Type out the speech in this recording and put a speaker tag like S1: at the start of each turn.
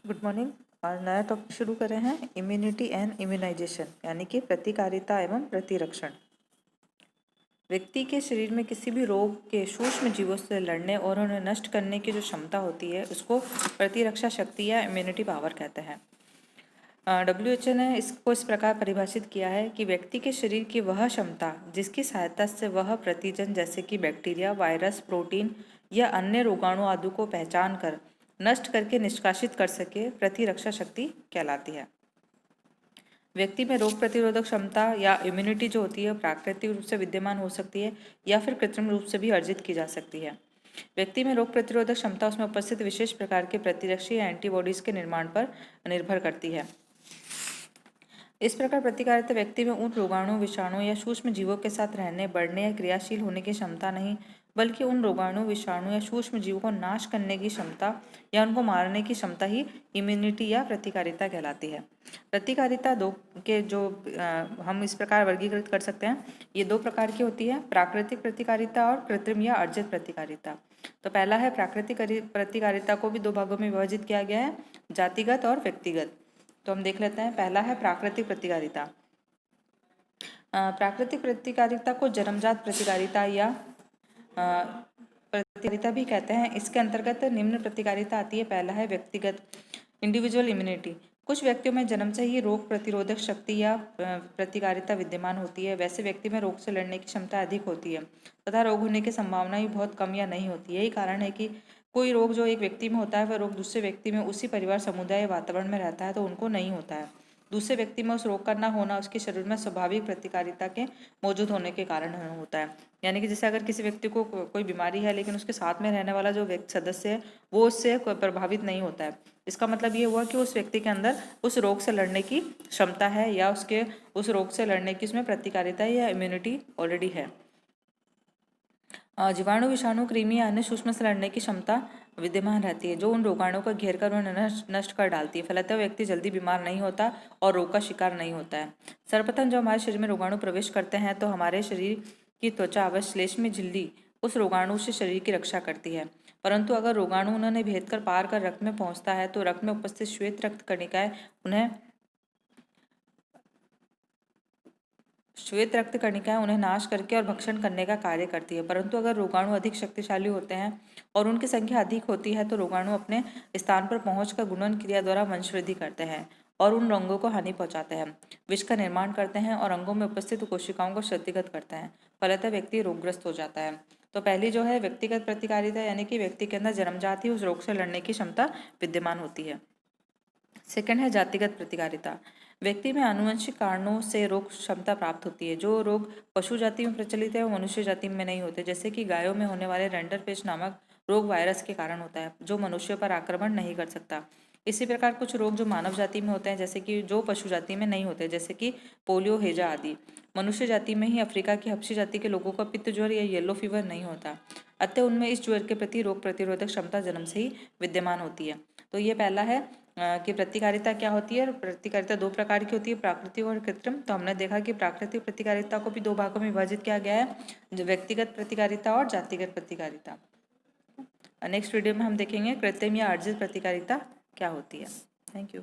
S1: Good morning. और नया topic शुरू करें हैं इम्यूनिटी एंड इम्यूनाइजेशन, यानी कि प्रतिकारिता एवं प्रतिरक्षण। व्यक्ति के शरीर में किसी भी रोग के सूक्ष्म जीवों से लड़ने और उन्हें नष्ट करने की जो क्षमता होती है उसको प्रतिरक्षा शक्ति या इम्यूनिटी पावर कहते हैं। WHO ने इसको इस प्रकार परिभाषित किया है कि व्यक्ति के शरीर की वह क्षमता जिसकी सहायता से वह प्रतिजन जैसे कि बैक्टीरिया, वायरस, प्रोटीन या अन्य रोगाणु आदि को पहचान कर नष्ट करके निष्कासित कर सके, प्रतिरक्षा शक्ति कहलाती है। व्यक्ति में रोग प्रतिरोधक क्षमता या इम्यूनिटी जो होती है प्राकृतिक रूप से विद्यमान हो सकती है या फिर कृत्रिम रूप से भी अर्जित की जा सकती है। व्यक्ति में रोग प्रतिरोधक क्षमता उसमें उपस्थित विशेष प्रकार के प्रतिरक्षी या एंटीबॉडीज के निर्माण पर निर्भर करती है। इस प्रकार प्रतिकारिता व्यक्ति में उन रोगाणु, विषाणु या सूक्ष्म जीवों के साथ रहने, बढ़ने या क्रियाशील होने की क्षमता नहीं, बल्कि उन रोगाणु, विषाणु या सूक्ष्म जीवों को नाश करने की क्षमता या उनको मारने की क्षमता ही इम्यूनिटी या प्रतिकारिता कहलाती है। प्रतिकारिता दो के जो हम इस प्रकार वर्गीकृत कर सकते हैं, ये दो प्रकार की होती है, प्राकृतिक प्रतिकारिता और कृत्रिम या अर्जित प्रतिकारिता। तो पहला है प्राकृतिक प्रतिकारिता को भी दो भागों में विभाजित किया गया है, जातिगत और व्यक्तिगत। तो हम देख लेते हैं। पहला है प्राकृतिक प्रतिकारिता। प्राकृतिक प्रतिकारिता को जन्मजात प्रतिकारिता या प्रतिकारिता भी कहते हैं। इसके अंतर्गत निम्न प्रतिकारिता आती है। पहला है व्यक्तिगत, इंडिविजुअल इम्यूनिटी। कुछ व्यक्तियों में जन्म से ही रोग प्रतिरोधक शक्ति या प्रतिकारिता विद्यमान होती है। वैसे व्यक्ति में रोग से लड़ने की क्षमता अधिक होती है तथा रोग होने की संभावना भी बहुत कम या नहीं होती है। यही कारण है कि कोई रोग जो एक व्यक्ति में होता है वह रोग दूसरे व्यक्ति में उसी परिवार, समुदाय या वातावरण में रहता है तो उनको नहीं होता है। दूसरे व्यक्ति में उस रोग का न होना उसके शरीर में स्वाभाविक प्रतिकारिता के मौजूद होने के कारण होता है। यानी कि जैसे अगर किसी व्यक्ति को कोई बीमारी है लेकिन उसके साथ में रहने वाला जो व्यक्ति सदस्य है वो उससे प्रभावित नहीं होता है, इसका मतलब ये हुआ कि उस व्यक्ति के अंदर उस रोग से लड़ने की क्षमता है या उसके उस रोग से लड़ने की उसमें प्रतिकारिता या इम्यूनिटी ऑलरेडी है। जीवाणु, विषाणु, कृमि या अन्य सूक्ष्म से लड़ने की क्षमता विद्यमान रहती है जो उन रोगाणुओं को घेर कर उन्हें नष्ट कर डालती है। फलतः व्यक्ति जल्दी बीमार नहीं होता और रोग का शिकार नहीं होता है। सर्वप्रथम जब हमारे शरीर में रोगाणु प्रवेश करते हैं तो हमारे शरीर की त्वचा व श्लेष्म झिल्ली उस रोगाणु से शरीर की रक्षा करती है। परंतु अगर रोगाणु उन्हें भेद कर पार कर रक्त में पहुंचता है तो रक्त में उपस्थित श्वेत रक्त कणिकाएं उन्हें नाश करके और भक्षण करने का कार्य करती है। परंतु अगर रोगाणु अधिक शक्तिशाली होते हैं और उनकी संख्या अधिक होती है तो रोगाणु अपने स्थान पर पहुंचकर गुणन क्रिया द्वारा वंशवृद्धि करते हैं और उन अंगों को हानि पहुंचाते हैं, विष का निर्माण करते हैं और अंगों में उपस्थित कोशिकाओं को क्षतिगत करते हैं। फलतः व्यक्ति रोगग्रस्त हो जाता है। तो पहली जो है व्यक्तिगत प्रतिकारिता, यानी कि व्यक्ति के अंदर जन्मजात ही उस रोग से लड़ने की क्षमता विद्यमान होती है। सेकंड है जातिगत प्रतिकारिता। व्यक्ति में आनुवंशिक कारणों से रोग क्षमता प्राप्त होती है। जो रोग पशु जाति में प्रचलित है वो मनुष्य जाति में नहीं होते। जैसे कि गायों में होने वाले रेंडरपेस्ट नामक रोग वायरस के कारण होता है जो मनुष्य पर आक्रमण नहीं कर सकता। इसी प्रकार कुछ रोग जो मानव जाति में होते हैं जैसे कि जो पशु जाति में नहीं होते, जैसे कि पोलियो, हैजा आदि। मनुष्य जाति में ही अफ्रीका की हबशी जाति के लोगों का पित्त ज्वर या येलो फीवर नहीं होता, अतः उनमें इस ज्वर के प्रति रोग प्रतिरोधक क्षमता जन्म से ही विद्यमान होती है। तो ये पहला है कि प्रतिकारिता क्या होती है। प्रतिकारिता दो प्रकार की होती है, प्राकृतिक और कृत्रिम। तो हमने देखा कि प्राकृतिक प्रतिकारिता को भी दो भागों में विभाजित किया गया है, जो व्यक्तिगत प्रतिकारिता और जातिगत प्रतिकारिता। नेक्स्ट वीडियो में हम देखेंगे कृत्रिम या अर्जित प्रतिकारिता क्या होती है। Thank you.